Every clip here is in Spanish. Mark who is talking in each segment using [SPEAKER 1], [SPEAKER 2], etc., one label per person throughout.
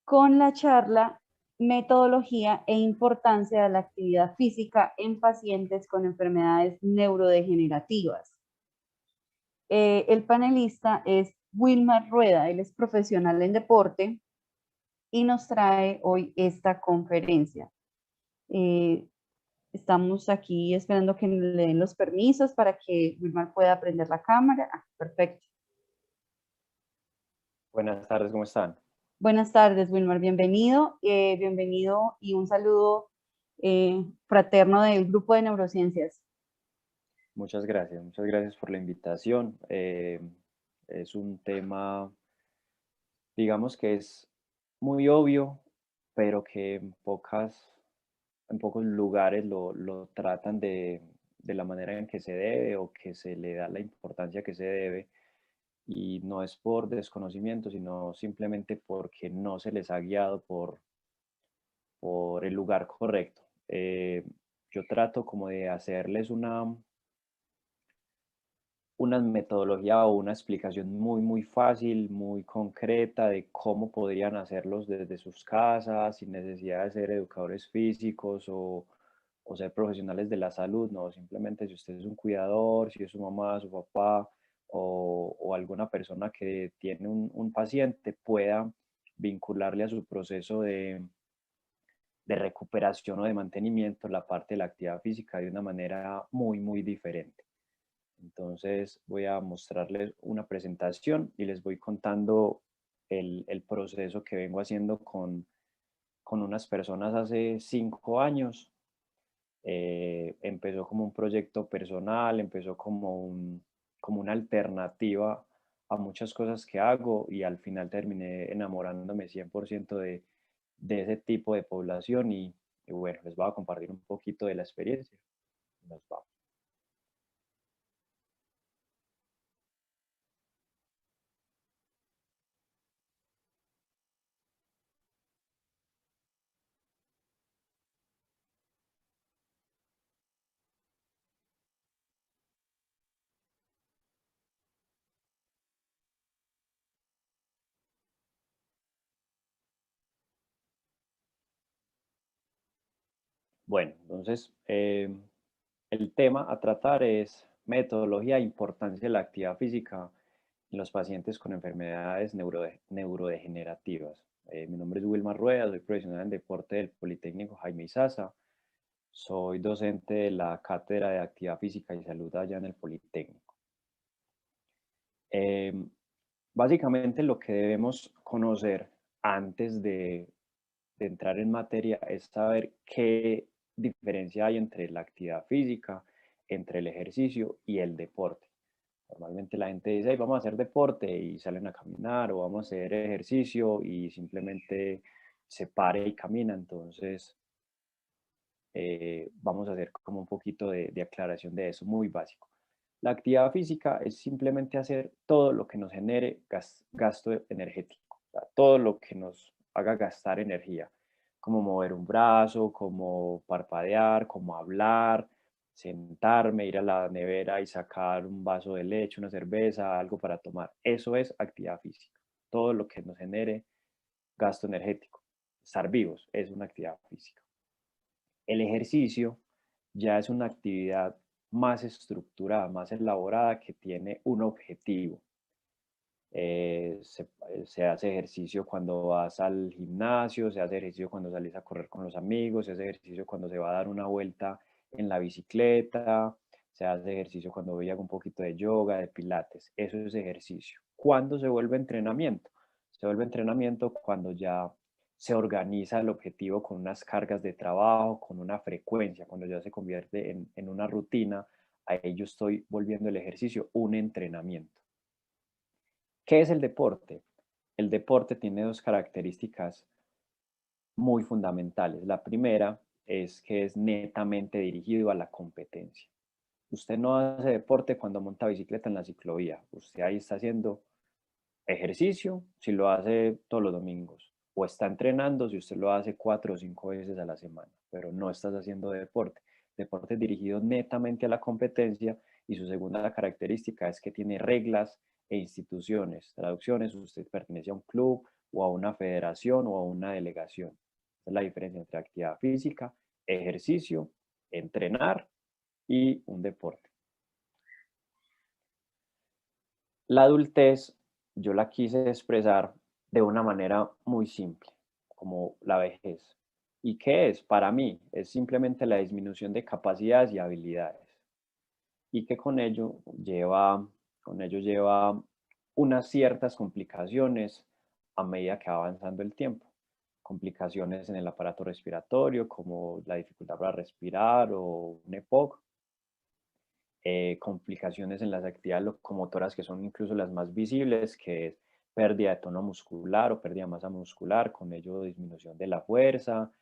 [SPEAKER 1] con la charla Metodología e importancia de la actividad física en pacientes con enfermedades neurodegenerativas. El panelista es Wilmar Rueda, él es profesional en deporte y nos trae hoy esta conferencia. Eh, Estamos aquí esperando que le den los permisos para que Wilmar pueda prender la cámara. Perfecto.
[SPEAKER 2] Buenas tardes, ¿cómo están?
[SPEAKER 1] Buenas tardes, Wilmar, bienvenido. Bienvenido y un saludo fraterno del Grupo de Neurociencias.
[SPEAKER 2] Muchas gracias por la invitación. Es un tema, digamos que es muy obvio, pero que en pocos lugares lo tratan de la manera en que se debe o que se le da la importancia que se debe. Y no es por desconocimiento, sino simplemente porque no se les ha guiado por el lugar correcto. Yo trato como de hacerles una metodología o una explicación muy fácil, muy concreta de cómo podrían hacerlos desde sus casas, sin necesidad de ser educadores físicos o ser profesionales de la salud, no, simplemente si usted es un cuidador, si es su mamá, su papá o alguna persona que tiene un paciente, pueda vincularle a su proceso de recuperación o de mantenimiento la parte de la actividad física de una manera muy diferente. Entonces voy a mostrarles una presentación y les voy contando el proceso que vengo haciendo con unas personas hace 5 años. Empezó como un proyecto personal, empezó como una alternativa a muchas cosas que hago y al final terminé enamorándome 100% de ese tipo de población y bueno, les voy a compartir un poquito de la experiencia. Nos vamos. Bueno, entonces el tema a tratar es metodología e importancia de la actividad física en los pacientes con enfermedades neurodegenerativas. Mi nombre es Wilmar Rueda, soy profesional en deporte del Politécnico Jaime Izaza, soy docente de la Cátedra de Actividad Física y Salud allá en el Politécnico. Eh, Básicamente lo que debemos conocer antes de entrar en materia es saber qué diferencia hay entre la actividad física, entre el ejercicio y el deporte. Normalmente la gente dice, "Ay, vamos a hacer deporte" y salen a caminar, o vamos a hacer ejercicio y simplemente se pare y camina. Entonces, vamos a hacer como un poquito de aclaración de eso, muy básico. La actividad física es simplemente hacer todo lo que nos genere gasto energético, o sea, todo lo que nos haga gastar energía, como mover un brazo, como parpadear, como hablar, sentarme, ir a la nevera y sacar un vaso de leche, una cerveza, algo para tomar. Eso es actividad física. Todo lo que nos genere gasto energético. Estar vivos es una actividad física. El ejercicio ya es una actividad más estructurada, más elaborada, que tiene un objetivo. Se hace ejercicio cuando vas al gimnasio, se hace ejercicio cuando sales a correr con los amigos, se hace ejercicio cuando se va a dar una vuelta en la bicicleta, se hace ejercicio cuando voy a hacer un poquito de yoga, de pilates. Eso es ejercicio. ¿Cuándo se vuelve entrenamiento? Se vuelve entrenamiento cuando ya se organiza el objetivo con unas cargas de trabajo, con una frecuencia, cuando ya se convierte en una rutina. Ahí yo estoy volviendo el ejercicio un entrenamiento. ¿Qué es el deporte? El deporte tiene dos características muy fundamentales. La primera es que es netamente dirigido a la competencia. Usted no hace deporte cuando monta bicicleta en la ciclovía. Usted ahí está haciendo ejercicio si lo hace todos los domingos. O está entrenando si usted lo hace 4 o 5 veces a la semana. Pero no estás haciendo deporte. Deporte dirigido netamente a la competencia, y su segunda característica es que tiene reglas e instituciones. Traducciones: usted pertenece a un club, o a una federación o a una delegación. Esa es la diferencia entre actividad física, ejercicio, entrenar y un deporte. La adultez yo la quise expresar de una manera muy simple, como la vejez. ¿Y qué es? Para mí es simplemente la disminución de capacidades y habilidades. Y que con ello lleva unas ciertas complicaciones a medida que va avanzando el tiempo. Complicaciones en el aparato respiratorio, como la dificultad para respirar o un EPOC, complicaciones en las actividades locomotoras que son incluso las más visibles, que es pérdida de tono muscular o pérdida de masa muscular, con ello disminución de la fuerza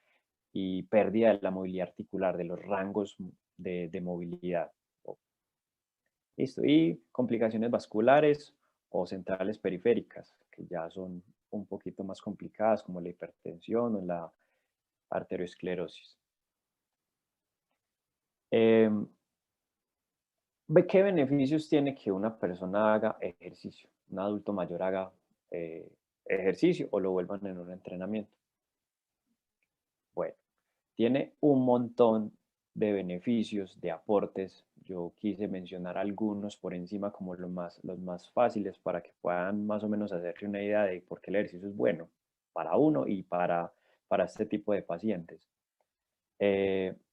[SPEAKER 2] y pérdida de la movilidad articular, de los rangos de movilidad. Listo. Y complicaciones vasculares o centrales periféricas, que ya son un poquito más complicadas, como la hipertensión o la arteriosclerosis. Em, ¿Qué beneficios tiene que una persona haga ejercicio? Un adulto mayor haga eh, ejercicio o lo vuelvan en un entrenamiento. Bueno, tiene un montón de beneficios, de aportes. Yo quise mencionar algunos por encima como los más fáciles para que puedan más o menos hacerse una idea de por qué el ejercicio es bueno para uno y para este tipo de pacientes.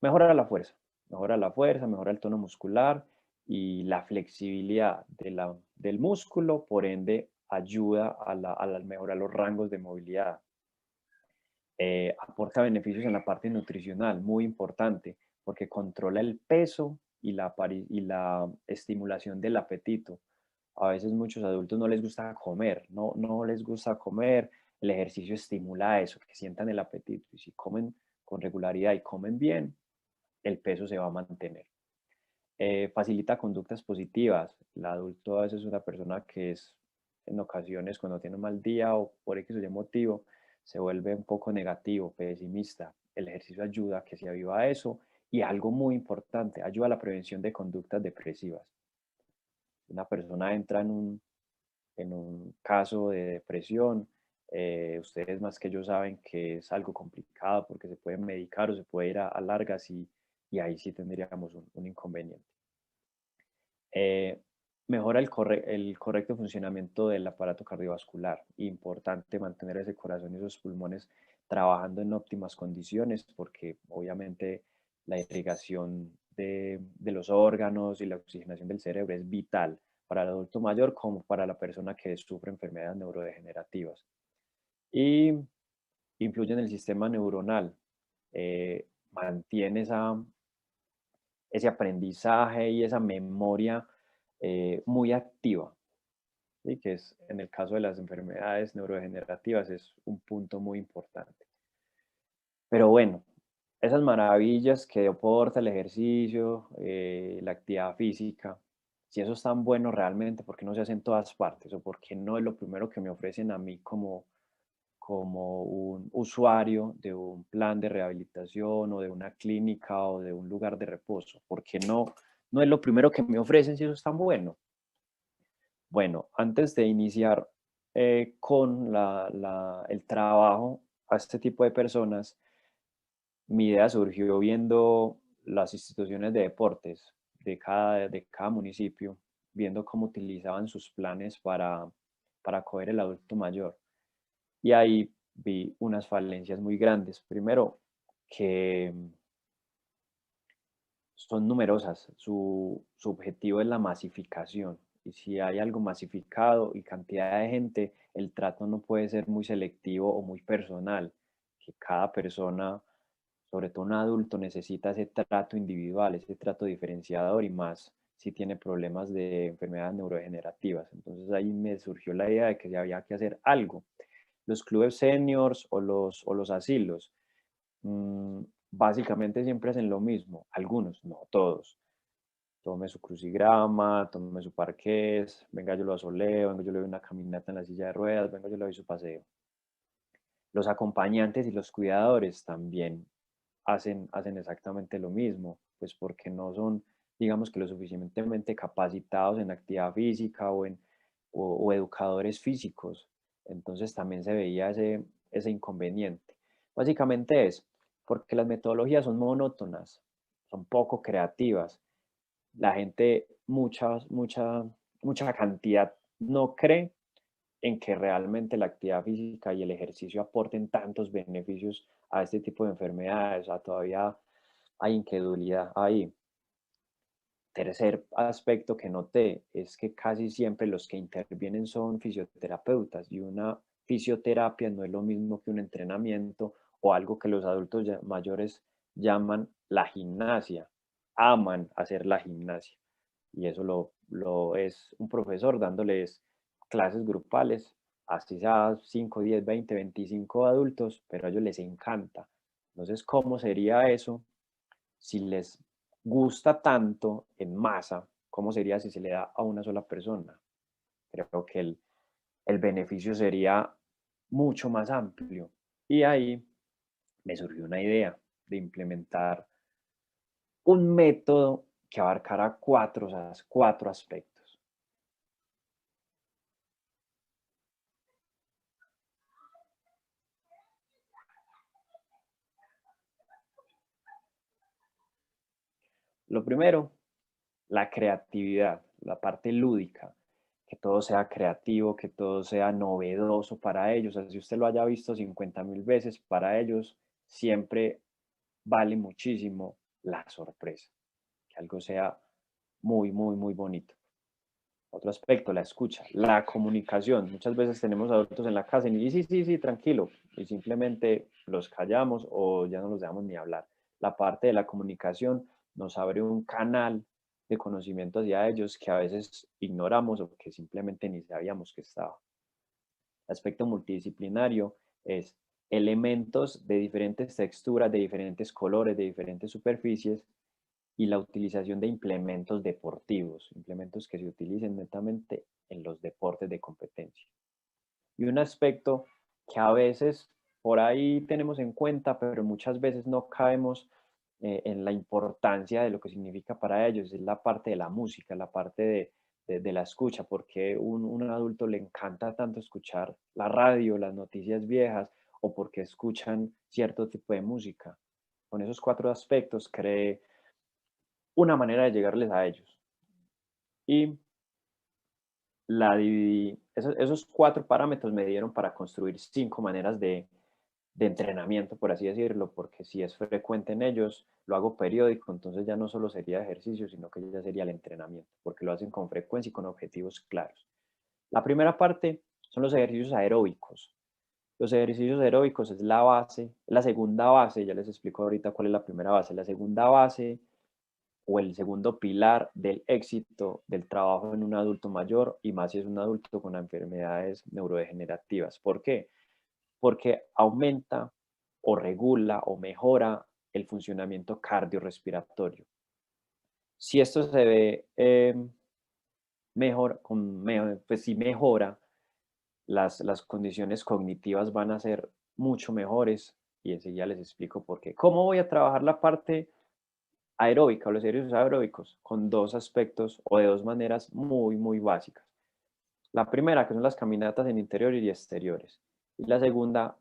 [SPEAKER 2] Mejora la fuerza, mejora el tono muscular y la flexibilidad del músculo, por ende ayuda a mejorar los rangos de movilidad. Aporta beneficios en la parte nutricional, muy importante, porque controla el peso y la estimulación del apetito. A veces muchos adultos no les gusta comer, no les gusta comer, el ejercicio estimula eso, que sientan el apetito y si comen con regularidad y comen bien, el peso se va a mantener. Facilita conductas positivas. El adulto a veces es una persona que es, en ocasiones, cuando tiene un mal día o por X o Y motivo, se vuelve un poco negativo, pesimista. El ejercicio ayuda a que se aviva eso y algo muy importante, ayuda a la prevención de conductas depresivas. Una persona entra en un caso de depresión, ustedes más que yo saben que es algo complicado porque se puede medicar o se puede ir a largas y ahí sí tendríamos un inconveniente. Eh, Mejora el correcto funcionamiento del aparato cardiovascular. Importante mantener ese corazón y esos pulmones trabajando en óptimas condiciones porque obviamente la irrigación de los órganos y la oxigenación del cerebro es vital para el adulto mayor como para la persona que sufre enfermedades neurodegenerativas. Y influye en el sistema neuronal. Mantiene ese aprendizaje y esa memoria muy activa, ¿sí? Que es, en el caso de las enfermedades neurodegenerativas, es un punto muy importante. Pero bueno, esas maravillas que aporta el ejercicio, la actividad física, si eso es tan bueno realmente, ¿por qué no se hace en todas partes? ¿O por qué no es lo primero que me ofrecen a mí como un usuario de un plan de rehabilitación o de una clínica o de un lugar de reposo? Porque no es lo primero que me ofrecen si eso es tan bueno. Bueno, antes de iniciar con el trabajo a este tipo de personas, mi idea surgió viendo las instituciones de deportes de cada municipio, viendo cómo utilizaban sus planes para acoger el adulto mayor. Y ahí vi unas falencias muy grandes. Primero, que son numerosas. Su objetivo es la masificación. Y si hay algo masificado y cantidad de gente, el trato no puede ser muy selectivo o muy personal, que cada persona, sobre todo un adulto, necesita ese trato individual, ese trato diferenciador y más si tiene problemas de enfermedades neurodegenerativas. Entonces ahí me surgió la idea de que había que hacer algo. Los clubes seniors o los asilos, básicamente siempre hacen lo mismo, algunos, no todos. Tome su crucigrama, tome su parqués, venga yo lo asoleo, venga yo le doy una caminata en la silla de ruedas, venga yo le doy su paseo. Los acompañantes y los cuidadores también hacen exactamente lo mismo, pues porque no son, digamos que lo suficientemente capacitados en actividad física o educadores físicos. Entonces también se veía ese inconveniente. Básicamente es porque las metodologías son monótonas, son poco creativas. La gente, mucha cantidad no cree en que realmente la actividad física y el ejercicio aporten tantos beneficios a este tipo de enfermedades. O sea, todavía hay incredulidad ahí. Tercer aspecto que noté es que casi siempre los que intervienen son fisioterapeutas y una fisioterapia no es lo mismo que un entrenamiento o algo que los adultos mayores llaman la gimnasia. Aman hacer la gimnasia y eso lo es un profesor dándoles clases grupales, así sea 5, 10, 20, 25 adultos, pero a ellos les encanta. Entonces, ¿cómo sería eso si les gusta tanto en masa? ¿Cómo sería si se le da a una sola persona? Creo que el beneficio sería mucho más amplio. Y ahí me surgió una idea de implementar un método que abarcara cuatro aspectos. Lo primero, la creatividad, la parte lúdica, que todo sea creativo, que todo sea novedoso para ellos. Así usted lo haya visto 50.000 veces, para ellos siempre vale muchísimo la sorpresa, que algo sea muy bonito. Otro aspecto, la escucha, la comunicación. Muchas veces tenemos adultos en la casa y sí, sí, sí, tranquilo, y simplemente los callamos o ya no los dejamos ni hablar. La parte de la comunicación nos abre un canal de conocimiento hacia ellos que a veces ignoramos o que simplemente ni sabíamos que estaba. El aspecto multidisciplinario es elementos de diferentes texturas, de diferentes colores, de diferentes superficies y la utilización de implementos deportivos, implementos que se utilicen netamente en los deportes de competencia. Y un aspecto que a veces por ahí tenemos en cuenta, pero muchas veces no caemos en la importancia de lo que significa para ellos, es la parte de la música, la parte de la escucha, porque un adulto le encanta tanto escuchar la radio, las noticias viejas, o porque escuchan cierto tipo de música. Con esos cuatro aspectos creé una manera de llegarles a ellos. Y la dividí, esos cuatro parámetros me dieron para construir 5 maneras de entrenamiento, por así decirlo, porque si es frecuente en ellos, lo hago periódico, entonces ya no solo sería ejercicio, sino que ya sería el entrenamiento, porque lo hacen con frecuencia y con objetivos claros. La primera parte son los ejercicios aeróbicos. Los ejercicios aeróbicos es la base, la segunda base, ya les explico ahorita cuál es la primera base. La segunda base o el segundo pilar del éxito del trabajo en un adulto mayor y más si es un adulto con enfermedades neurodegenerativas. ¿Por qué? Porque aumenta o regula o mejora el funcionamiento cardiorrespiratorio. Si esto se ve mejor, pues si mejora, las condiciones cognitivas van a ser mucho mejores y enseguida les explico por qué. ¿Cómo voy a trabajar la parte aeróbica o los ejercicios aeróbicos? Con dos aspectos o de dos maneras muy básicas. La primera, que son las caminatas en interiores y exteriores. Y la segunda,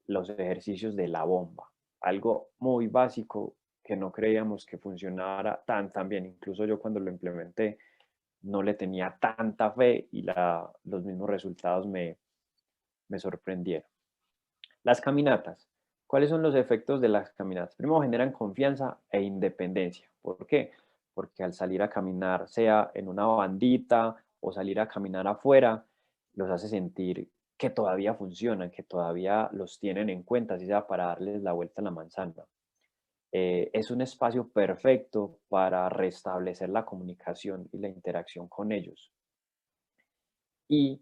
[SPEAKER 2] los ejercicios de la bomba. Algo muy básico que no creíamos que funcionara tan bien. Incluso yo cuando lo implementé no le tenía tanta fe y los mismos resultados me sorprendieron. Las caminatas. ¿Cuáles son los efectos de las caminatas? Primero, generan confianza e independencia. ¿Por qué? Porque al salir a caminar, sea en una bandita o salir a caminar afuera, los hace sentir que todavía funcionan, que todavía los tienen en cuenta, así sea para darles la vuelta a la manzana. Es un espacio perfecto para restablecer la comunicación y la interacción con ellos. Y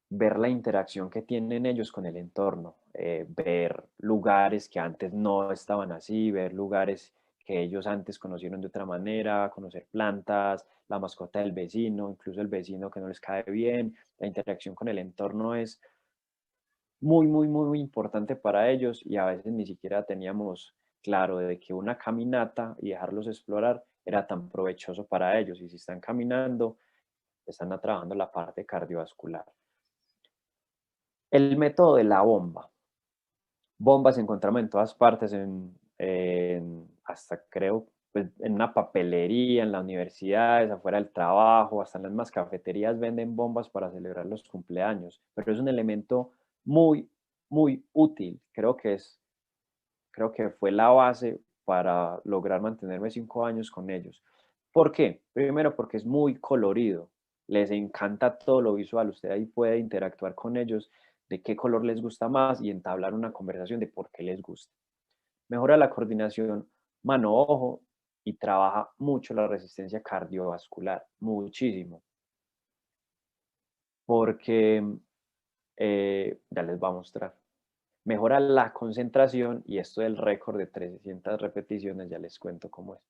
[SPEAKER 2] ver la interacción que tienen ellos con el entorno, ver lugares que antes no estaban así, ver lugares que ellos antes conocieron de otra manera, conocer plantas, la mascota del vecino, incluso el vecino que no les cae bien, la interacción con el entorno es muy importante para ellos y a veces ni siquiera teníamos claro de que una caminata y dejarlos explorar era tan provechoso para ellos y si están caminando, están trabajando la parte cardiovascular. El método de la bomba. Bombas encontramos en todas partes, hasta creo, pues, en una papelería, en las universidades, afuera del trabajo, hasta en las mismas cafeterías venden bombas para celebrar los cumpleaños, pero es un elemento muy, muy útil. Creo que fue la base para lograr mantenerme 5 años con ellos. ¿Por qué? Primero, porque es muy colorido, les encanta todo lo visual, usted ahí puede interactuar con ellos de qué color les gusta más y entablar una conversación de por qué les gusta. Mejora la coordinación mano-ojo y trabaja mucho la resistencia cardiovascular, muchísimo, porque ya les va a mostrar. Mejora la concentración y esto del récord de 300 repeticiones, ya les cuento cómo es.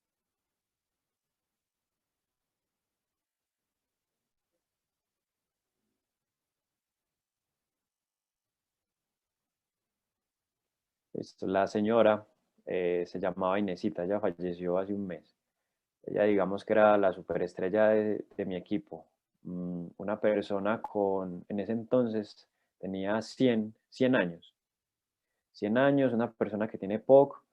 [SPEAKER 2] Listo, la señora se llamaba Inesita, ella falleció hace un mes. Ella digamos que era la superestrella de mi equipo. Una persona en ese entonces tenía 100 años. 100 años, una persona que tiene POC,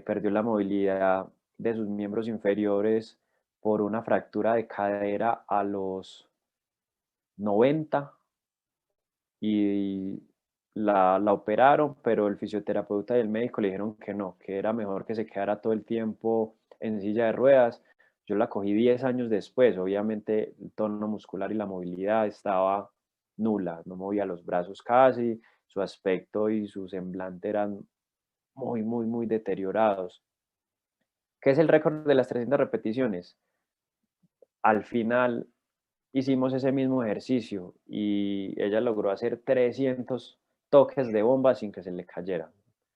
[SPEAKER 2] perdió la movilidad de sus miembros inferiores por una fractura de cadera a los 90 y la operaron, pero el fisioterapeuta y el médico le dijeron que no, que era mejor que se quedara todo el tiempo en silla de ruedas. Yo la cogí 10 años después, obviamente el tono muscular y la movilidad estaba nula, no movía los brazos casi, su aspecto y su semblante eran muy, muy, muy deteriorados. ¿Qué es el récord de las 300 repeticiones? Al final hicimos ese mismo ejercicio y ella logró hacer 300 toques de bomba sin que se le cayera.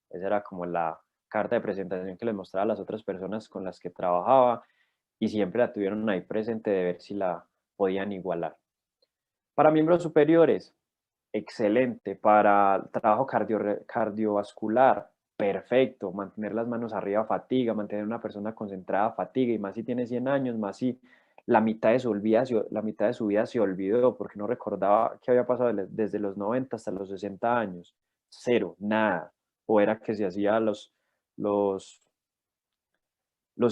[SPEAKER 2] Esa era como la carta de presentación que les mostraba a las otras personas con las que trabajaba y siempre la tuvieron ahí presente de ver si la podían igualar. Para miembros superiores, excelente. Para trabajo cardiovascular, perfecto. Mantener las manos arriba, fatiga. Mantener una persona concentrada, fatiga. Y más si tiene 100 años, más si la mitad de su vida se olvidó porque no recordaba qué había pasado desde los 90 hasta los 60 años. Cero, nada. O era que se hacía los, los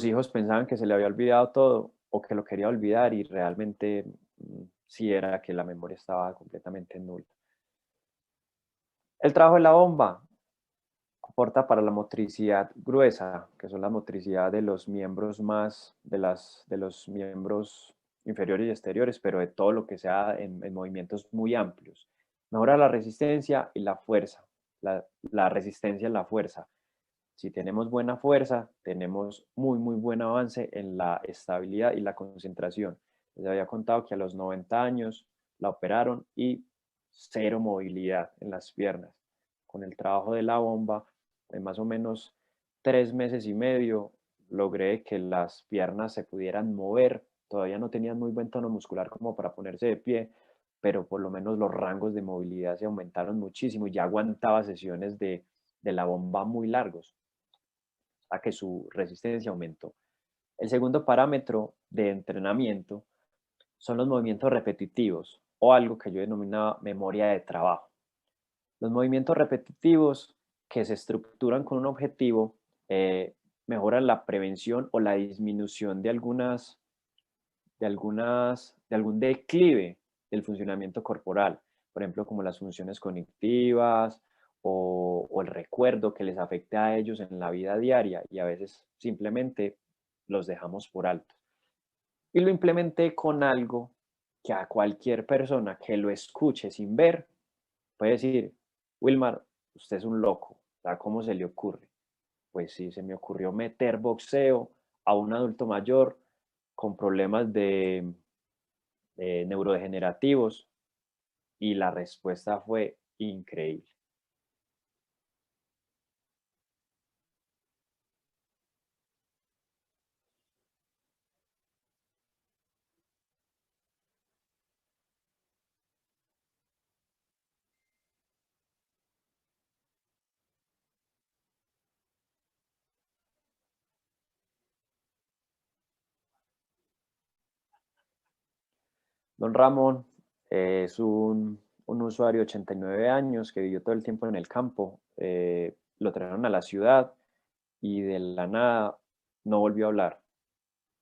[SPEAKER 2] hijos pensaban que se le había olvidado todo o que lo quería olvidar y realmente sí era que la memoria estaba completamente nula. El trabajo de la bomba aporta para la motricidad gruesa, que son la motricidad de los miembros de los miembros inferiores y exteriores, pero de todo lo que sea en movimientos muy amplios. Mejora la resistencia y la fuerza, la resistencia en la fuerza. Si tenemos buena fuerza, tenemos muy, muy buen avance en la estabilidad y la concentración. Les había contado que a los 90 años la operaron y cero movilidad en las piernas. Con el trabajo de la bomba, en más o menos 3 meses y medio, logré que las piernas se pudieran mover. Todavía no tenían muy buen tono muscular como para ponerse de pie, pero por lo menos los rangos de movilidad se aumentaron muchísimo y ya aguantaba sesiones de la bomba muy largos a que su resistencia aumentó. El segundo parámetro de entrenamiento son los movimientos repetitivos o algo que yo denominaba memoria de trabajo. Los movimientos repetitivos que se estructuran con un objetivo mejoran la prevención o la disminución de algún declive del funcionamiento corporal, por ejemplo, como las funciones cognitivas o el recuerdo que les afecta a ellos en la vida diaria y a veces simplemente los dejamos por alto. Y lo implementé con algo que a cualquier persona que lo escuche sin ver puede decir, Wilmar, usted es un loco, ¿cómo se le ocurre? Pues sí, se me ocurrió meter boxeo a un adulto mayor con problemas de neurodegenerativos y la respuesta fue increíble. Don Ramón es un un usuario de 89 años que vivió todo el tiempo en el campo, lo trajeron a la ciudad y de la nada no volvió a hablar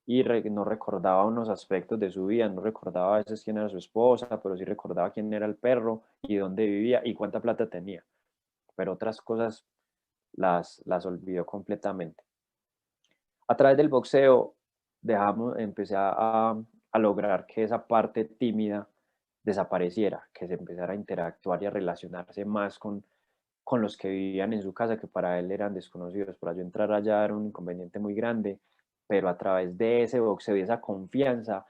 [SPEAKER 2] y no recordaba unos aspectos de su vida, no recordaba a veces quién era su esposa, pero sí recordaba quién era el perro y dónde vivía y cuánta plata tenía, pero otras cosas las olvidó completamente. A través del boxeo empecé a lograr que esa parte tímida desapareciera, que se empezara a interactuar y a relacionarse más con los que vivían en su casa, que para él eran desconocidos. Para yo entrar allá era un inconveniente muy grande, pero a través de ese boxeo y esa confianza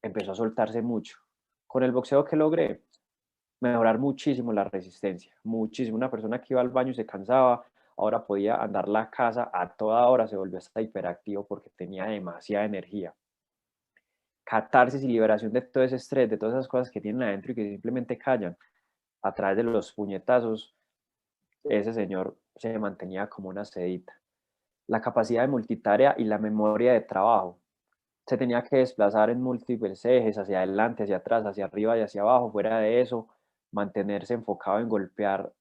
[SPEAKER 2] empezó a soltarse mucho. Con el boxeo que logré, mejorar muchísimo la resistencia, muchísimo. Una persona que iba al baño y se cansaba, ahora podía andar la casa a toda hora, se volvió hasta hiperactivo porque tenía demasiada energía. Catarsis y liberación de todo ese estrés, de todas esas cosas que tienen adentro y que simplemente callan. A través de los puñetazos, ese señor se mantenía como una sedita. La capacidad de multitarea y la memoria de trabajo. Se tenía que desplazar en múltiples ejes, hacia adelante, hacia atrás, hacia arriba y hacia abajo. Fuera de eso, mantenerse enfocado en golpear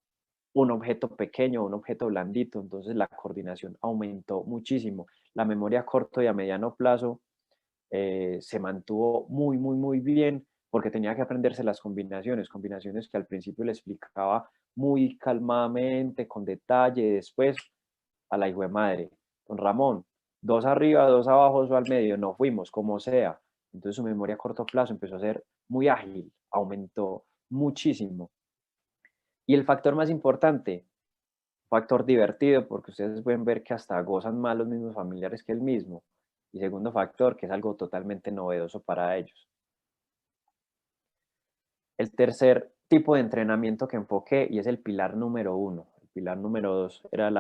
[SPEAKER 2] un objeto pequeño, un objeto blandito. Entonces la coordinación aumentó muchísimo. La memoria a corto y a mediano plazo se mantuvo muy, muy, muy bien porque tenía que aprenderse las combinaciones, combinaciones que al principio le explicaba muy calmadamente, con detalle, después a la hijo de madre, don Ramón, dos arriba, dos abajo, dos al medio, no fuimos, como sea. Entonces su memoria a corto plazo empezó a ser muy ágil, aumentó muchísimo. Y el factor más importante, factor divertido, porque ustedes pueden ver que hasta gozan más los mismos familiares que el mismo. Y segundo factor, que es algo totalmente novedoso para ellos. El tercer tipo de entrenamiento que enfoqué, y es el pilar número 1. El pilar número 2 era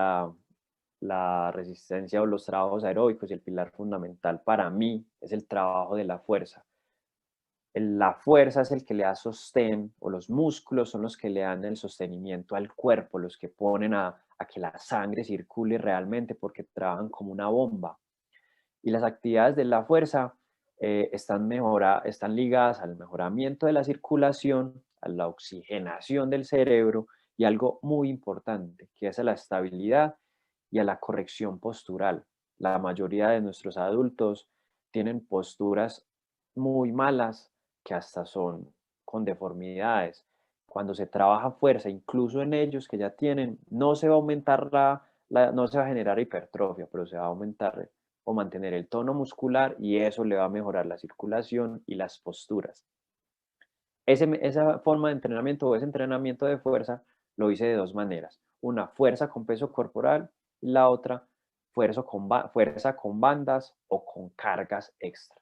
[SPEAKER 2] la resistencia o los trabajos aeróbicos, y el pilar fundamental para mí es el trabajo de la fuerza. La fuerza es el que le da sostén, o los músculos son los que le dan el sostenimiento al cuerpo, los que ponen a que la sangre circule realmente porque trabajan como una bomba. Y las actividades de la fuerza están ligadas al mejoramiento de la circulación, a la oxigenación del cerebro y algo muy importante, que es a la estabilidad y a la corrección postural. La mayoría de nuestros adultos tienen posturas muy malas que hasta son con deformidades. Cuando se trabaja fuerza, incluso en ellos que ya tienen, no se va a aumentar no se va a generar hipertrofia, pero se va a aumentar o mantener el tono muscular y eso le va a mejorar la circulación y las posturas. Esa forma de entrenamiento o ese entrenamiento de fuerza lo hice de dos maneras. Una, fuerza con peso corporal, y la otra, fuerza con bandas o con cargas extra.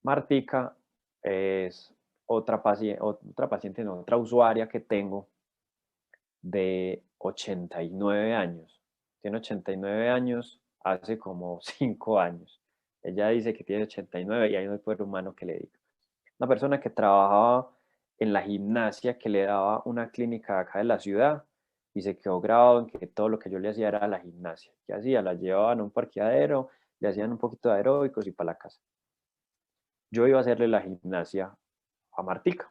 [SPEAKER 2] Martica es otra paciente, no, otra usuaria que tengo de 89 años. Tiene 89 años hace como 5 años. Ella dice que tiene 89 y hay un cuerpo humano que le diga. Una persona que trabajaba en la gimnasia, que le daba una clínica acá de la ciudad y se quedó grabado en que todo lo que yo le hacía era la gimnasia. ¿Qué hacía? La llevaban a un parqueadero, le hacían un poquito de aeróbicos y para la casa. Yo iba a hacerle la gimnasia a Martica.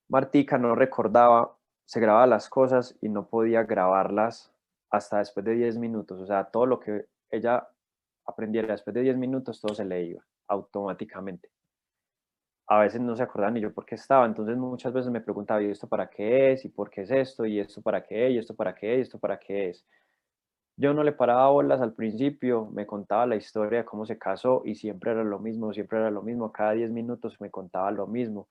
[SPEAKER 2] Martica no recordaba, se grababa las cosas y no podía grabarlas hasta después de 10 minutos. O sea, todo lo que ella aprendiera después de 10 minutos, todo se le iba automáticamente. A veces no se acordaba ni yo por qué estaba, entonces muchas veces me preguntaba, ¿y esto para qué es? ¿Y por qué es esto? ¿Y esto para qué? ¿Y esto para qué? ¿Y esto para qué es? Yo no le paraba bolas al principio, me contaba la historia de cómo se casó y siempre era lo mismo, siempre era lo mismo, cada 10 minutos me contaba lo mismo.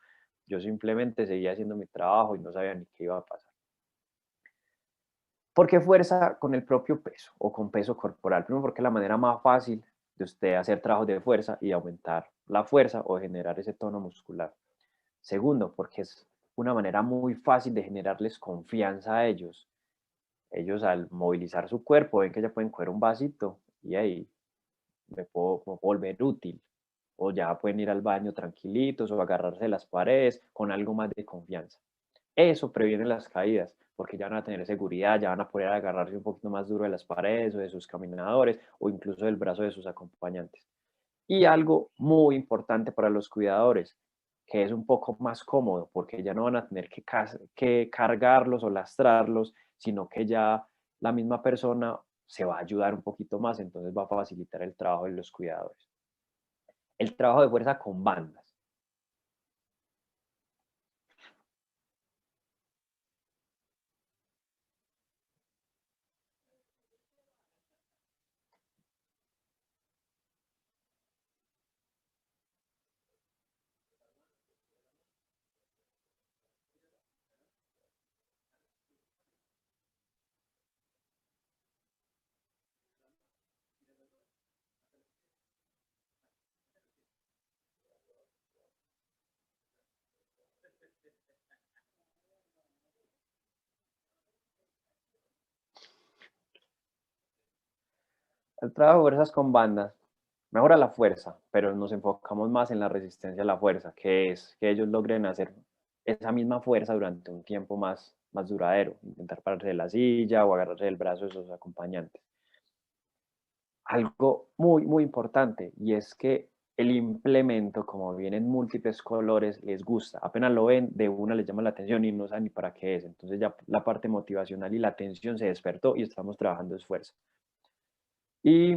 [SPEAKER 2] Yo simplemente seguía haciendo mi trabajo y no sabía ni qué iba a pasar. ¿Por qué fuerza con el propio peso o con peso corporal? Primero, porque es la manera más fácil de usted hacer trabajos de fuerza y aumentar la fuerza o generar ese tono muscular. Segundo, porque es una manera muy fácil de generarles confianza a ellos. Ellos al movilizar su cuerpo ven que ya pueden coger un vasito y ahí me puedo volver útil. O ya pueden ir al baño tranquilitos o agarrarse de las paredes con algo más de confianza. Eso previene las caídas, porque ya van a tener seguridad, ya van a poder agarrarse un poquito más duro de las paredes o de sus caminadores o incluso del brazo de sus acompañantes. Y algo muy importante para los cuidadores, que es un poco más cómodo, porque ya no van a tener que cargarlos o lastrarlos, sino que ya la misma persona se va a ayudar un poquito más, entonces va a facilitar el trabajo de los cuidadores. El trabajo de fuerza con bandas. El trabajo de fuerzas con bandas mejora la fuerza, pero nos enfocamos más en la resistencia a la fuerza, que es que ellos logren hacer esa misma fuerza durante un tiempo más duradero, intentar pararse de la silla o agarrarse del brazo de sus acompañantes. Algo muy, muy importante, y es que el implemento, como viene en múltiples colores, les gusta. Apenas lo ven, de una les llama la atención y no saben ni para qué es. Entonces ya la parte motivacional y la atención se despertó y estamos trabajando esfuerzo. Y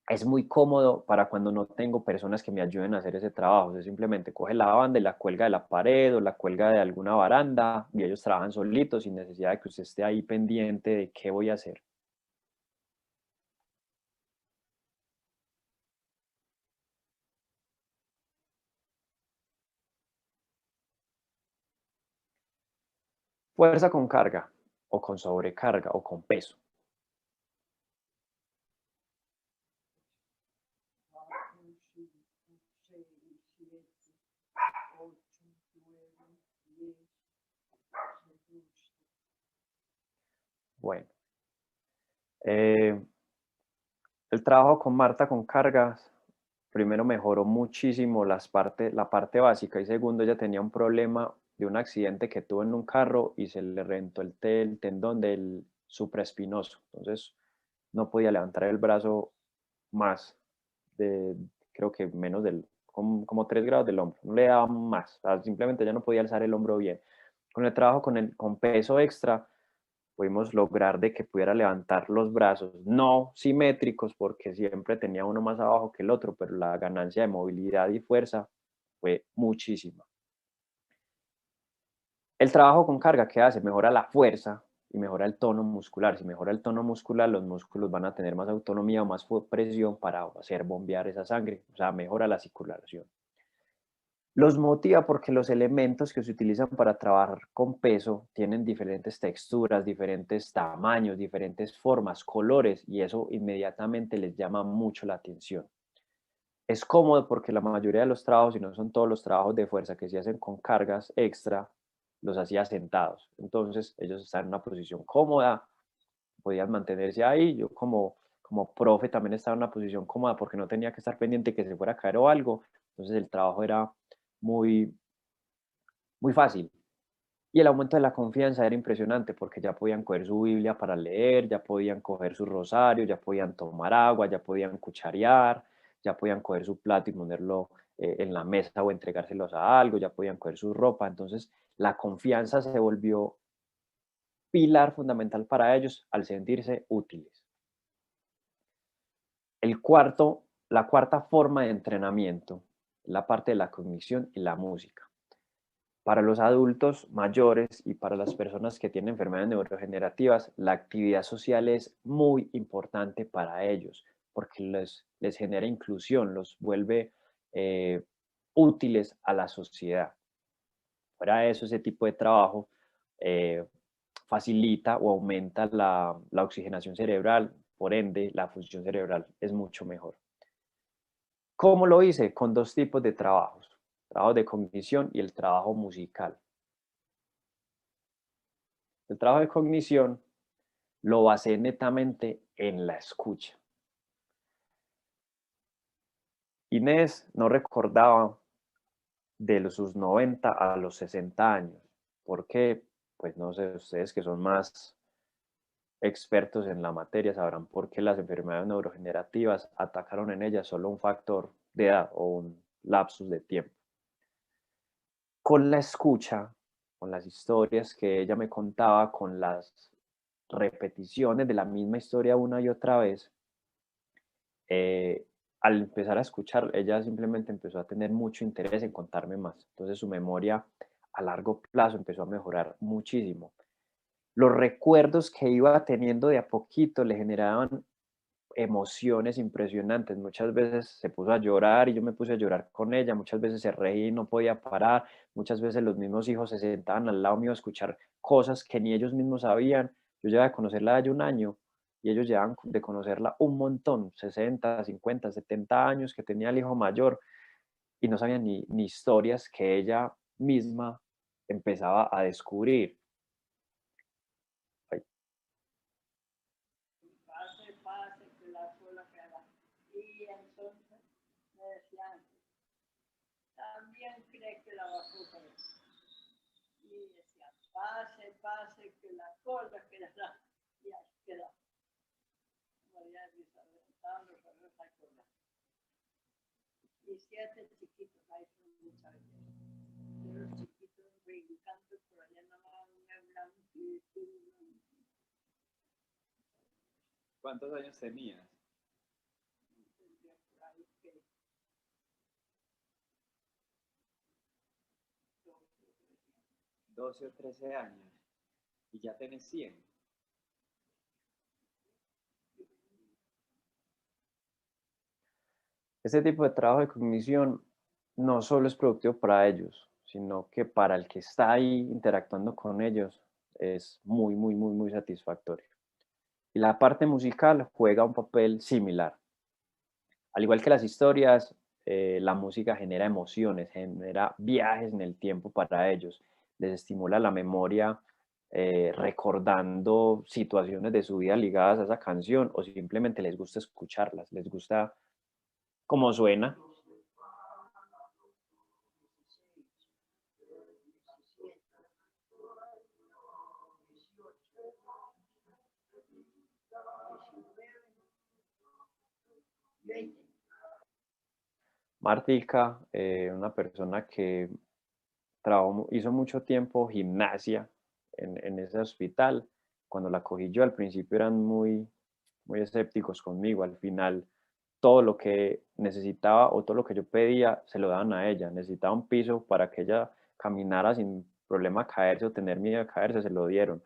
[SPEAKER 2] es muy cómodo para cuando no tengo personas que me ayuden a hacer ese trabajo. Usted simplemente coge la banda y la cuelga de la pared o la cuelga de alguna baranda y ellos trabajan solitos sin necesidad de que usted esté ahí pendiente de qué voy a hacer. Fuerza con carga o con sobrecarga o con peso.
[SPEAKER 1] 4, 5, 6, 7, 8, 9, 10, 11.
[SPEAKER 2] Bueno, eh, el trabajo con Marta con cargas, primero mejoró muchísimo la parte básica y segundo ella tenía un problema de un accidente que tuvo en un carro y se le reventó el tendón del supraespinoso. Entonces no podía levantar el brazo más de, creo que menos como 3 grados del hombro, no le daba más, o sea, simplemente ya no podía alzar el hombro bien. Con el trabajo con peso extra, pudimos lograr de que pudiera levantar los brazos, no simétricos, porque siempre tenía uno más abajo que el otro, pero la ganancia de movilidad y fuerza fue muchísima. El trabajo con carga, ¿qué hace? Mejora la fuerza y mejora el tono muscular. Si mejora el tono muscular, los músculos van a tener más autonomía o más presión para hacer bombear esa sangre, o sea, mejora la circulación. Los motiva porque los elementos que se utilizan para trabajar con peso tienen diferentes texturas, diferentes tamaños, diferentes formas, colores, y eso inmediatamente les llama mucho la atención. Es cómodo porque la mayoría de los trabajos, y no son todos los trabajos de fuerza que se hacen con cargas extra, los hacía sentados. Entonces ellos están en una posición cómoda, podían mantenerse ahí. Yo como profe también estaba en una posición cómoda porque no tenía que estar pendiente que se fuera a caer o algo. Entonces el trabajo era muy, muy fácil. Y el aumento de la confianza era impresionante porque ya podían coger su Biblia para leer, ya podían coger su rosario, ya podían tomar agua, ya podían cucharear, ya podían coger su plato y ponerlo en la mesa o entregárselos a algo, ya podían coger su ropa. Entonces, la confianza se volvió pilar fundamental para ellos al sentirse útiles. La cuarta forma de entrenamiento, la parte de la cognición y la música. Para los adultos mayores y para las personas que tienen enfermedades neurodegenerativas, la actividad social es muy importante para ellos porque les genera inclusión, los vuelve eh, útiles a la sociedad. Fuera de eso, ese tipo de trabajo eh, facilita o aumenta la oxigenación cerebral, por ende, la función cerebral es mucho mejor. ¿Cómo lo hice? Con dos tipos de trabajos, trabajo de cognición y el trabajo musical. El trabajo de cognición lo basé netamente en la escucha. Inés no recordaba de sus 90 a los 60 años. ¿Por qué? Pues no sé, ustedes que son más expertos en la materia sabrán por qué las enfermedades neurodegenerativas atacaron en ellas solo un factor de edad o un lapsus de tiempo. Con la escucha, con las historias que ella me contaba, con las repeticiones de la misma historia una y otra vez, eh, al empezar a escuchar, ella simplemente empezó a tener mucho interés en contarme más. Entonces su memoria a largo plazo empezó a mejorar muchísimo. Los recuerdos que iba teniendo de a poquito le generaban emociones impresionantes. Muchas veces se puso a llorar y yo me puse a llorar con ella, muchas veces se reía y no podía parar, muchas veces los mismos hijos se sentaban al lado mío a escuchar cosas que ni ellos mismos sabían. Yo llevaba de conocerla hace un año y ellos llevaban de conocerla un montón, 60, 50, 70 años que tenía el hijo mayor y no sabían ni historias que ella misma empezaba a descubrir. Ay,
[SPEAKER 3] Pase, pase, que la cola queda. Y entonces me decían, también cree que la va a coger. Y decía, pase, pase, que la cola quedará. Y ahí queda. María Elizabeth, estaban los arroz a cola. Y 7 chiquitos, ahí son muchas veces. De los chiquitos brincando por allá, no me hablan.
[SPEAKER 2] ¿cuántos años tenías?
[SPEAKER 3] Tendría por ahí que
[SPEAKER 2] 12 o 13 años y ya tenés 100. Este tipo de trabajo de cognición no solo es productivo para ellos, sino que para el que está ahí interactuando con ellos es muy, muy, muy, muy satisfactorio. Y la parte musical juega un papel similar. Al igual que las historias, la música genera emociones, genera viajes en el tiempo para ellos, les estimula la memoria recordando situaciones de su vida ligadas a esa canción o simplemente les gusta escucharlas, les gusta cómo suena. Martica, una persona que hizo mucho tiempo gimnasia en ese hospital. Cuando la cogí yo al principio eran muy, muy escépticos conmigo. Al final todo lo que necesitaba o todo lo que yo pedía se lo daban a ella. Necesitaba un piso para que ella caminara sin problema a caerse o tener miedo a caerse, se lo dieron.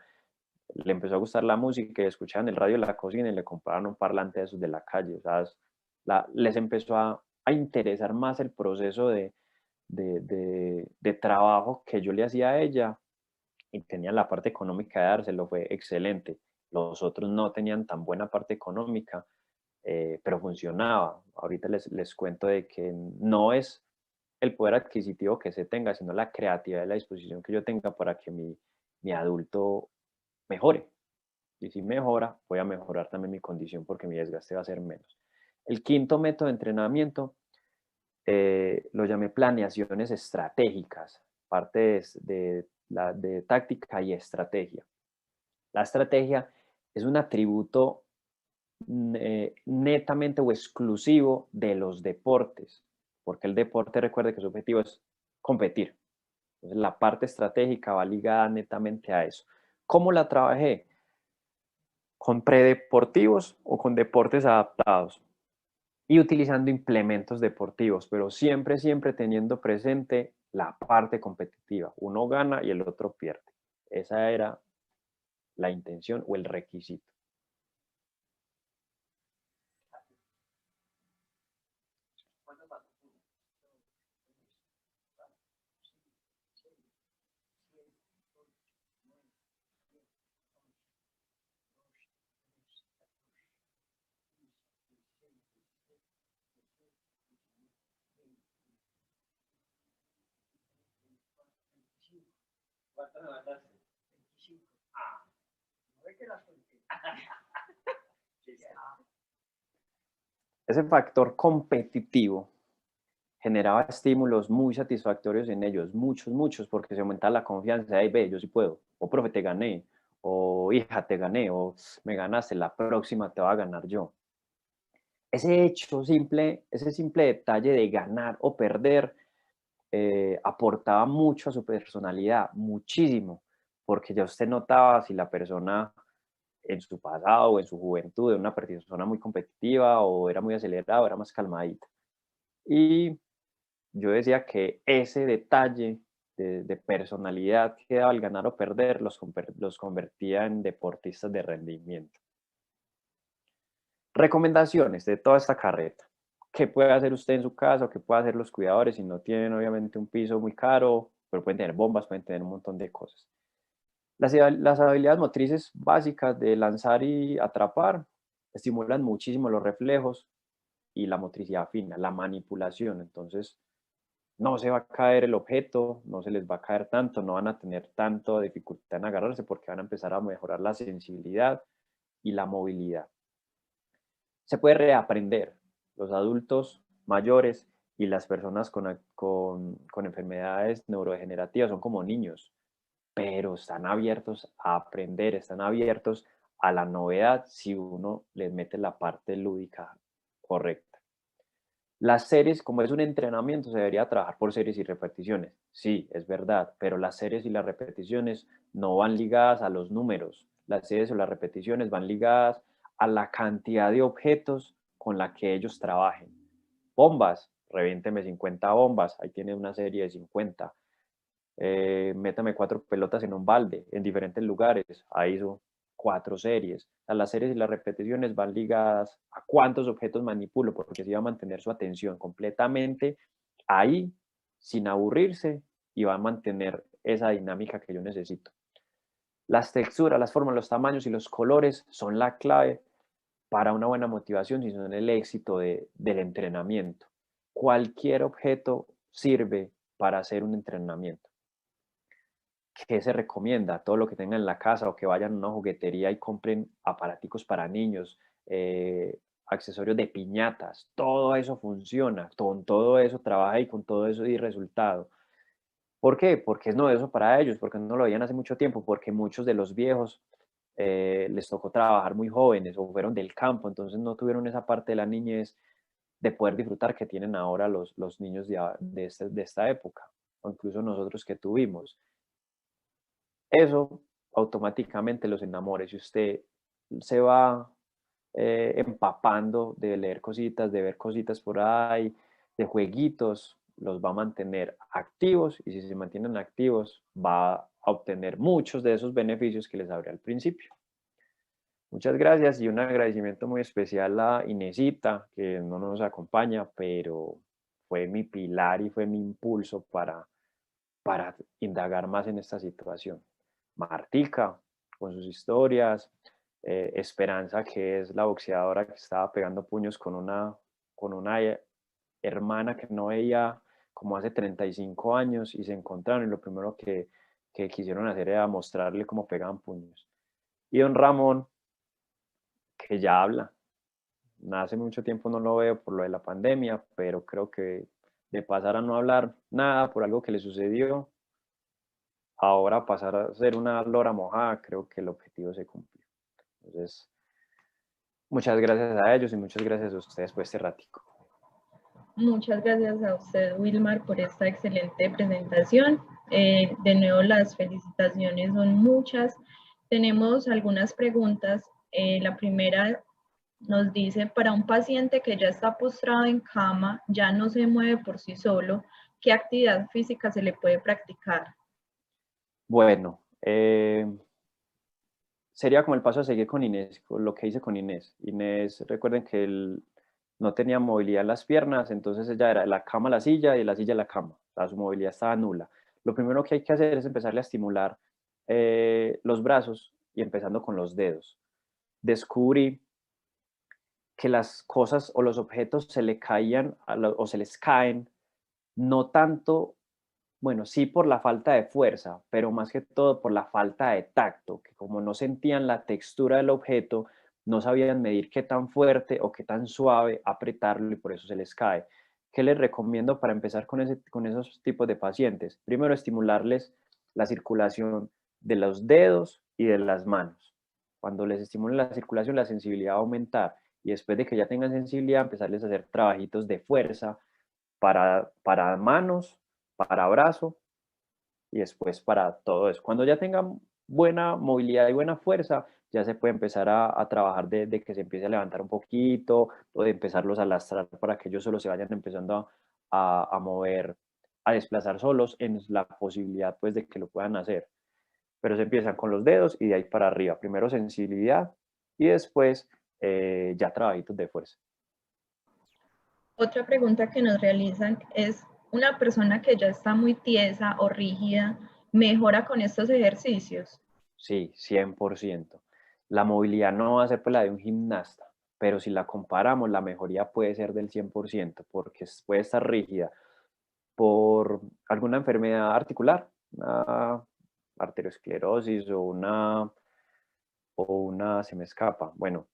[SPEAKER 2] Le empezó a gustar la música y escuchaban el radio en la cocina y le compraron un parlante de esos de la calle. O sea, les empezó a interesar más el proceso de trabajo que yo le hacía a ella y tenían la parte económica de dárselo, fue excelente. Los otros no tenían tan buena parte económica, pero funcionaba. Ahorita les cuento de que no es el poder adquisitivo que se tenga, sino la creatividad y la disposición que yo tenga para que mi adulto mejore. Y si mejora, voy a mejorar también mi condición porque mi desgaste va a ser menos. El quinto método de entrenamiento lo llamé planeaciones estratégicas, parte de táctica y estrategia. La estrategia es un atributo netamente o exclusivo de los deportes, porque el deporte, recuerde que su objetivo es competir. Entonces, la parte estratégica va ligada netamente a eso. ¿Cómo la trabajé? Con predeportivos o con deportes adaptados y utilizando implementos deportivos, pero siempre, siempre teniendo presente la parte competitiva. Uno gana y el otro pierde. Esa era la intención o el requisito. ¿Cuántas me mandaste? 25. Ah, no es que las conté. Ese factor competitivo generaba estímulos muy satisfactorios en ellos, muchos, porque se aumentaba la confianza, hey, ve, yo sí puedo, o profe, te gané, o hija, te gané, o me ganaste, la próxima te va a ganar yo. Ese simple detalle de ganar o perder, aportaba mucho a su personalidad, muchísimo, porque ya usted notaba si la persona en su pasado o en su juventud era una persona muy competitiva o era muy acelerada o era más calmadita. Y yo decía que ese detalle de personalidad que daba al ganar o perder los convertía en deportistas de rendimiento. Recomendaciones de toda esta carreta. ¿Qué puede hacer usted en su casa o qué puede hacer los cuidadores si no tienen obviamente un piso muy caro? Pero pueden tener bombas, pueden tener un montón de cosas. Las habilidades motrices básicas de lanzar y atrapar estimulan muchísimo los reflejos y la motricidad fina, la manipulación. Entonces, no se va a caer el objeto, no se les va a caer tanto, no van a tener tanto dificultad en agarrarse porque van a empezar a mejorar la sensibilidad y la movilidad. Se puede reaprender. Los adultos mayores y las personas con enfermedades neurodegenerativas son como niños, pero están abiertos a aprender, están abiertos a la novedad si uno les mete la parte lúdica correcta. Las series, como es un entrenamiento, se debería trabajar por series y repeticiones. Sí, es verdad, pero las series y las repeticiones no van ligadas a los números. Las series o las repeticiones van ligadas a la cantidad de objetos con la que ellos trabajen. Bombas, reviénteme 50 bombas, ahí tiene una serie de 50. Métame 4 pelotas en un balde, en diferentes lugares, ahí son 4 series. Las series y las repeticiones van ligadas a cuántos objetos manipulo, porque si va a mantener su atención completamente ahí, sin aburrirse, y va a mantener esa dinámica que yo necesito. Las texturas, las formas, los tamaños y los colores son la clave para una buena motivación y son el éxito del entrenamiento. Cualquier objeto sirve para hacer un entrenamiento. ¿Qué se recomienda? Todo lo que tengan en la casa o que vayan a una juguetería y compren aparaticos para niños, accesorios de piñatas, todo eso funciona, con todo eso trabaja y con todo eso di resultado. ¿Por qué? Porque es novedoso para ellos, porque no lo veían hace mucho tiempo, porque muchos de los viejos les tocó trabajar muy jóvenes o fueron del campo, entonces no tuvieron esa parte de la niñez de poder disfrutar que tienen ahora los niños de esta época, o incluso nosotros que tuvimos. Eso automáticamente los enamora. Si usted se va empapando de leer cositas, de ver cositas por ahí, de jueguitos, los va a mantener activos y si se mantienen activos va a obtener muchos de esos beneficios que les hablé al principio. Muchas gracias y un agradecimiento muy especial a Inesita, que no nos acompaña, pero fue mi pilar y fue mi impulso para indagar más en esta situación. Martica, con sus historias, Esperanza, que es la boxeadora que estaba pegando puños con una hermana que no veía como hace 35 años y se encontraron y lo primero que quisieron hacer era mostrarle cómo pegaban puños. Y don Ramón, que ya habla. Hace mucho tiempo no lo veo por lo de la pandemia, pero creo que de pasar a no hablar nada por algo que le sucedió, ahora pasar a ser una lora mojada, creo que el objetivo se cumplió. Entonces, muchas gracias a ellos y muchas gracias a ustedes por este ratico.
[SPEAKER 4] Muchas gracias a usted, Wilmar, por esta excelente presentación. De nuevo, las felicitaciones son muchas. Tenemos algunas preguntas. La primera nos dice, para un paciente que ya está postrado en cama, ya no se mueve por sí solo, ¿qué actividad física se le puede practicar?
[SPEAKER 2] Bueno, sería como el paso a seguir con Inés, con lo que hice con Inés. Inés, recuerden que él no tenía movilidad en las piernas, entonces ella era de la cama a la silla y de la silla a la cama. O sea, su movilidad estaba nula. Lo primero que hay que hacer es empezarle a estimular los brazos y empezando con los dedos. Descubrí que las cosas o los objetos se le caían o se les caen, no tanto, bueno, sí por la falta de fuerza, pero más que todo por la falta de tacto, que como no sentían la textura del objeto, no sabían medir qué tan fuerte o qué tan suave apretarlo y por eso se les cae. ¿Qué les recomiendo para empezar con esos tipos de pacientes? Primero, estimularles la circulación de los dedos y de las manos. Cuando les estimulen la circulación, la sensibilidad va a aumentar. Y después de que ya tengan sensibilidad, empezarles a hacer trabajitos de fuerza para manos, para brazo y después para todo eso. Cuando ya tengan buena movilidad y buena fuerza, ya se puede empezar a trabajar de que se empiece a levantar un poquito o de empezarlos a lastrar para que ellos solo se vayan empezando a mover, a desplazar solos en la posibilidad pues de que lo puedan hacer. Pero se empiezan con los dedos y de ahí para arriba. Primero sensibilidad y después ya trabajitos de fuerza.
[SPEAKER 4] Otra pregunta que nos realizan es, ¿una persona que ya está muy tiesa o rígida mejora con estos ejercicios?
[SPEAKER 2] Sí, 100%. La movilidad no va a ser pues la de un gimnasta, pero si la comparamos, la mejoría puede ser del 100%, porque puede estar rígida por alguna enfermedad articular, una arteriosclerosis o una, se me escapa, bueno,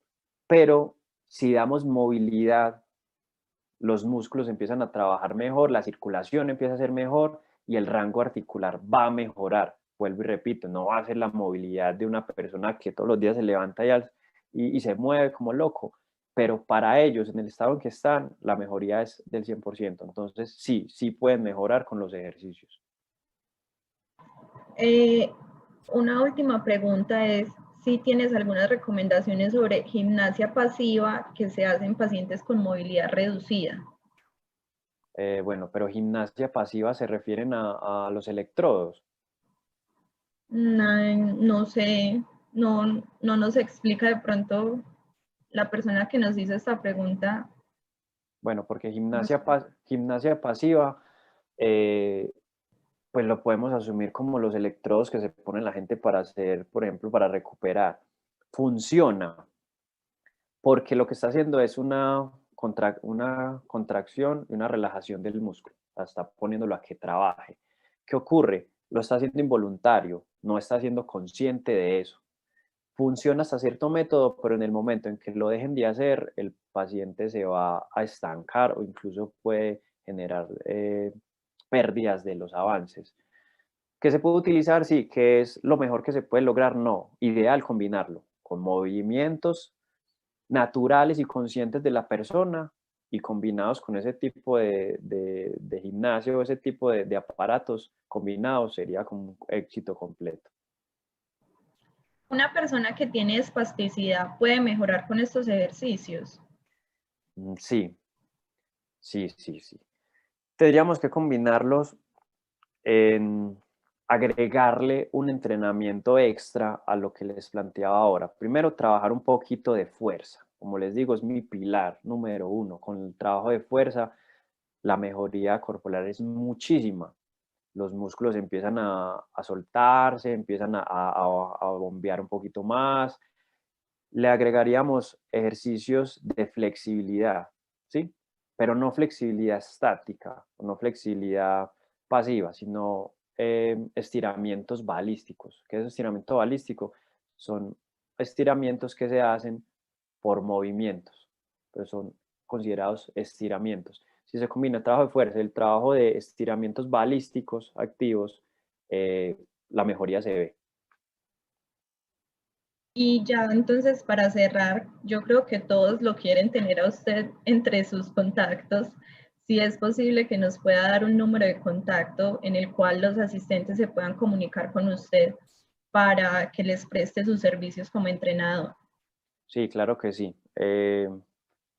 [SPEAKER 2] pero si damos movilidad, los músculos empiezan a trabajar mejor, la circulación empieza a ser mejor y el rango articular va a mejorar. Vuelvo y repito, no va a ser la movilidad de una persona que todos los días se levanta y se mueve como loco, pero para ellos, en el estado en que están, la mejoría es del 100%. Entonces, sí pueden mejorar con los ejercicios.
[SPEAKER 4] Una última pregunta es si tienes algunas recomendaciones sobre gimnasia pasiva que se hace en pacientes con movilidad reducida.
[SPEAKER 2] Bueno, pero gimnasia pasiva se refieren a los electrodos.
[SPEAKER 4] No sé, no nos explica de pronto la persona que nos hizo esta pregunta.
[SPEAKER 2] Bueno, porque gimnasia pasiva, pues lo podemos asumir como los electrodos que se ponen la gente para hacer, por ejemplo, para recuperar. Funciona, porque lo que está haciendo es una contracción y una relajación del músculo. Está poniéndolo a que trabaje. ¿Qué ocurre? Lo está haciendo involuntario, no está siendo consciente de eso. Funciona hasta cierto método, pero en el momento en que lo dejen de hacer, el paciente se va a estancar o incluso puede generar pérdidas de los avances. ¿Qué se puede utilizar? Sí, ¿que es lo mejor que se puede lograr? No. Ideal combinarlo con movimientos naturales y conscientes de la persona y combinados con ese tipo de gimnasio, ese tipo de aparatos combinados sería como un éxito completo.
[SPEAKER 4] ¿Una persona que tiene espasticidad puede mejorar con estos ejercicios?
[SPEAKER 2] Sí. Tendríamos que combinarlos en agregarle un entrenamiento extra a lo que les planteaba ahora. Primero, trabajar un poquito de fuerza. Como les digo, es mi pilar número 1. Con el trabajo de fuerza, la mejoría corporal es muchísima. Los músculos empiezan a soltarse, empiezan a bombear un poquito más. Le agregaríamos ejercicios de flexibilidad, ¿sí? Pero no flexibilidad estática, no flexibilidad pasiva, sino estiramientos balísticos. ¿Qué es estiramiento balístico? Son estiramientos que se hacen por movimientos, pero son considerados estiramientos. Si se combina el trabajo de fuerza y el trabajo de estiramientos balísticos activos, la mejoría se ve.
[SPEAKER 4] Y ya entonces para cerrar, yo creo que todos lo quieren tener a usted entre sus contactos. Si es posible que nos pueda dar un número de contacto en el cual los asistentes se puedan comunicar con usted para que les preste sus servicios como entrenador.
[SPEAKER 2] Sí, claro que sí.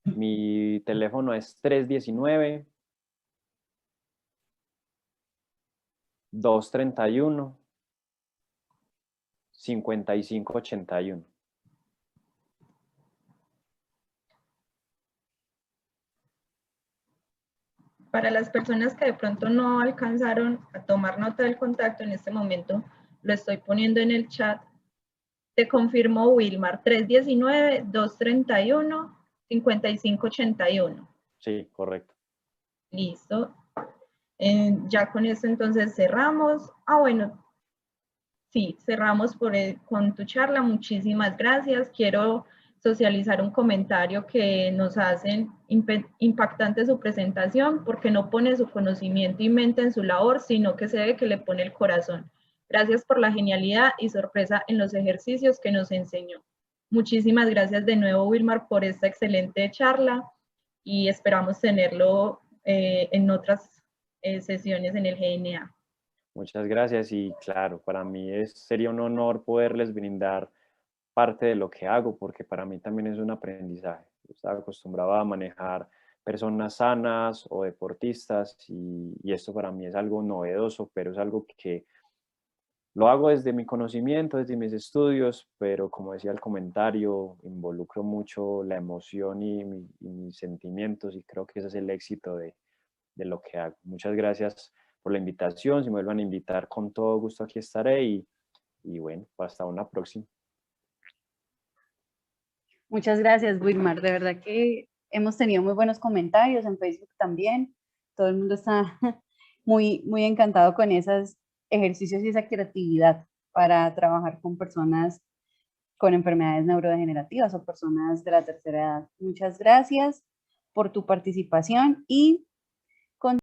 [SPEAKER 2] Mi teléfono es 319 231 5581.
[SPEAKER 4] Para las personas que de pronto no alcanzaron a tomar nota del contacto, en este momento lo estoy poniendo en el chat. Te confirmó Wilmar, 319-231-5581.
[SPEAKER 2] Sí, correcto.
[SPEAKER 4] Listo. Ya con esto entonces cerramos. Bueno, sí, cerramos con tu charla. Muchísimas gracias. Quiero socializar un comentario que nos hacen impactante su presentación, porque no pone su conocimiento y mente en su labor, sino que se ve que le pone el corazón. Gracias por la genialidad y sorpresa en los ejercicios que nos enseñó. Muchísimas gracias de nuevo, Wilmar, por esta excelente charla y esperamos tenerlo en otras sesiones en el GNA.
[SPEAKER 2] Muchas gracias y claro, para mí sería un honor poderles brindar parte de lo que hago, porque para mí también es un aprendizaje. Yo estaba acostumbrado a manejar personas sanas o deportistas y esto para mí es algo novedoso, pero es algo que lo hago desde mi conocimiento, desde mis estudios, pero como decía el comentario, involucro mucho la emoción y mis sentimientos y creo que ese es el éxito de lo que hago. Muchas gracias por la invitación. Si me vuelvan a invitar, con todo gusto aquí estaré y bueno, hasta una próxima.
[SPEAKER 1] Muchas gracias, Wilmar. De verdad que hemos tenido muy buenos comentarios en Facebook también. Todo el mundo está muy encantado con esos ejercicios y esa creatividad para trabajar con personas con enfermedades neurodegenerativas o personas de la tercera edad. Muchas gracias por tu participación y